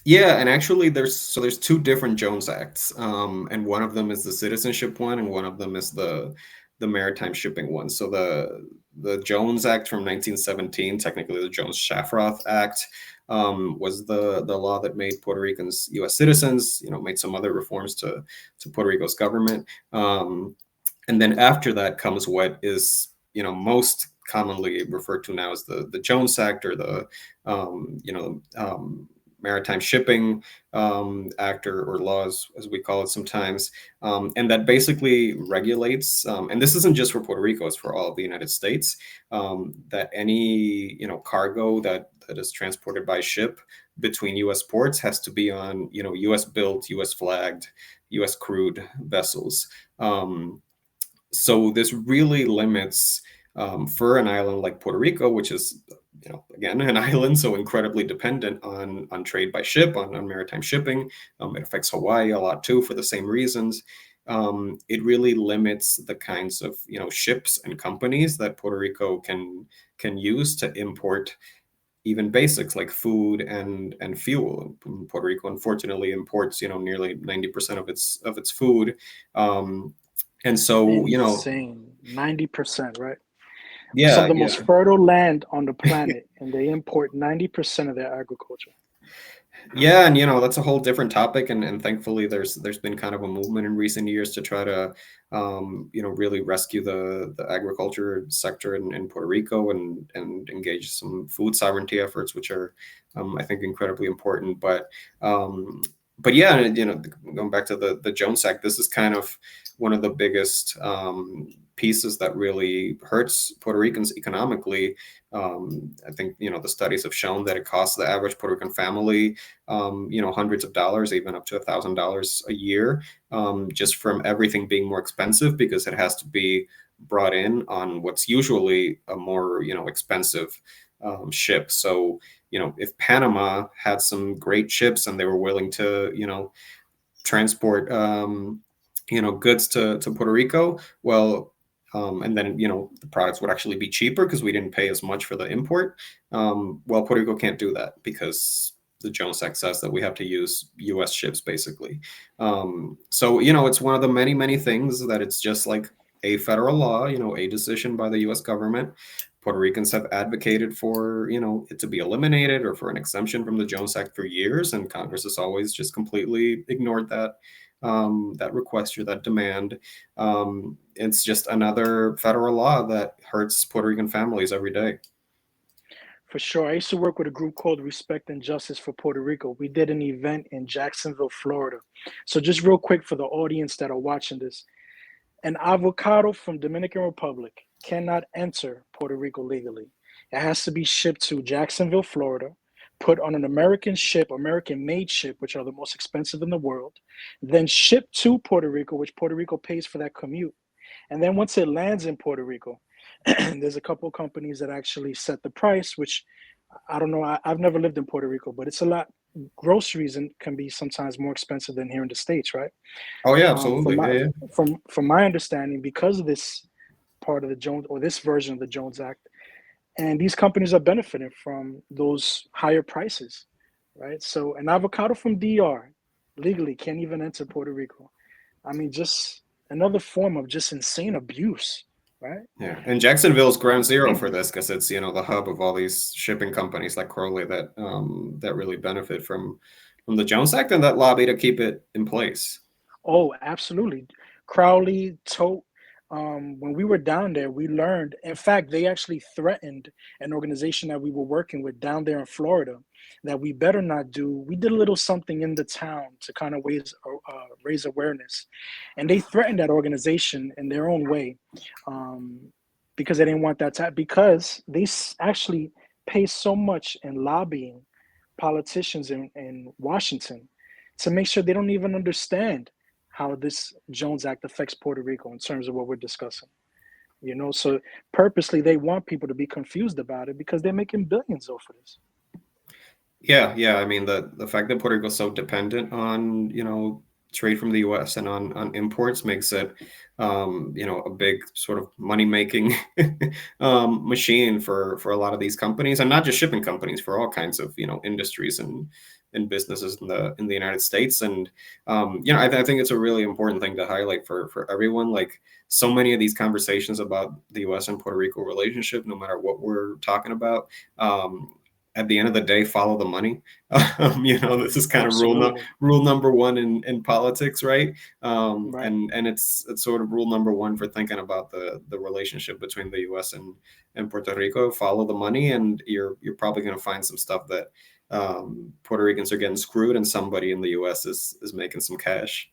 Yeah, and actually there's two different Jones Acts. And one of them is the citizenship one and one of them is the maritime shipping one. So the Jones Act from 1917, technically the Jones-Shafroth Act, was the law that made Puerto Ricans US citizens, made some other reforms to Puerto Rico's government. And then after that comes what is, most commonly referred to now as the Jones Act, or the maritime shipping act, or laws as we call it sometimes, and that basically regulates, and this isn't just for Puerto Rico, it's for all of the United States, that any cargo that is transported by ship between U.S. ports has to be on U.S. built, U.S. flagged, U.S. crewed vessels. So this really limits, for an island like Puerto Rico, which is, again, an island, so incredibly dependent on trade by ship, on maritime shipping. It affects Hawaii a lot too for the same reasons. It really limits the kinds of ships and companies that Puerto Rico can use to import even basics like food and fuel. Puerto Rico unfortunately imports nearly 90% of its food. Um, and so, Insane. 90%, right? Some of yeah, the yeah. most fertile land on the planet, and they import 90% of their agriculture. Yeah, and that's a whole different topic, and thankfully there's been kind of a movement in recent years to try to really rescue the agriculture sector in Puerto Rico, and engage some food sovereignty efforts, which are, I think, incredibly important. But yeah, going back to the Jones Act, this is kind of one of the biggest pieces that really hurts Puerto Ricans economically. I think the studies have shown that it costs the average Puerto Rican family, hundreds of dollars, even up to $1,000 a year, just from everything being more expensive because it has to be brought in on what's usually a more expensive ship. So if Panama had some great ships and they were willing to transport goods to Puerto Rico, well, and then the products would actually be cheaper because we didn't pay as much for the import. Well, Puerto Rico can't do that because the Jones Act says that we have to use U.S. ships basically. So it's one of the many things that it's just like a federal law, a decision by the U.S. government. Puerto Ricans have advocated for it to be eliminated or for an exemption from the Jones Act for years, and Congress has always just completely ignored that request or that demand. It's just another federal law that hurts Puerto Rican families every day. For sure. I used to work with a group called Respect and Justice for Puerto Rico. We did an event in Jacksonville, Florida. So just real quick for the audience that are watching this, an avocado from Dominican Republic cannot enter Puerto Rico legally. It has to be shipped to Jacksonville, Florida, put on an American ship, American-made ship, which are the most expensive in the world, then shipped to Puerto Rico, which Puerto Rico pays for that commute. And then once it lands in Puerto Rico, there's a couple of companies that actually set the price, which I don't know. I've never lived in Puerto Rico, but it's a lot. Groceries can be sometimes more expensive than here in the States, right? Oh yeah, From absolutely. my Yeah, yeah. from my understanding, because of this part of the Jones, or this version of the Jones Act, and these companies are benefiting from those higher prices, right? So an avocado from DR legally can't even enter Puerto Rico. I mean, just another form of just insane abuse, right? Yeah, and Jacksonville's ground zero for this because it's the hub of all these shipping companies like Crowley that really benefit from the Jones Act and that lobby to keep it in place. Oh, absolutely. Crowley, Tote. When we were down there, we learned. In fact, they actually threatened an organization that we were working with down there in Florida that we better not do. We did a little something in the town to kind of raise awareness, and they threatened that organization in their own way, um, because they didn't want that to. Because they actually pay so much in lobbying politicians in Washington to make sure they don't even understand how this Jones Act affects Puerto Rico in terms of what we're discussing. So purposely they want people to be confused about it because they're making billions off of this. Yeah, yeah. I mean, the fact that Puerto Rico is so dependent on trade from the U.S. and on imports makes it a big sort of money making machine for a lot of these companies, and not just shipping companies, for all kinds of industries in businesses in the United States. And you know, I think it's a really important thing to highlight for everyone. Like so many of these conversations about the U.S. and Puerto Rico relationship, no matter what we're talking about, at the end of the day, follow the money. You know, this is kind of Absolutely. rule number one in politics, right? Right. And it's sort of rule number one for thinking about the relationship between the U.S. and Puerto Rico. Follow the money, and you're probably going to find some stuff that Puerto Ricans are getting screwed, and somebody in the U.S. is making some cash.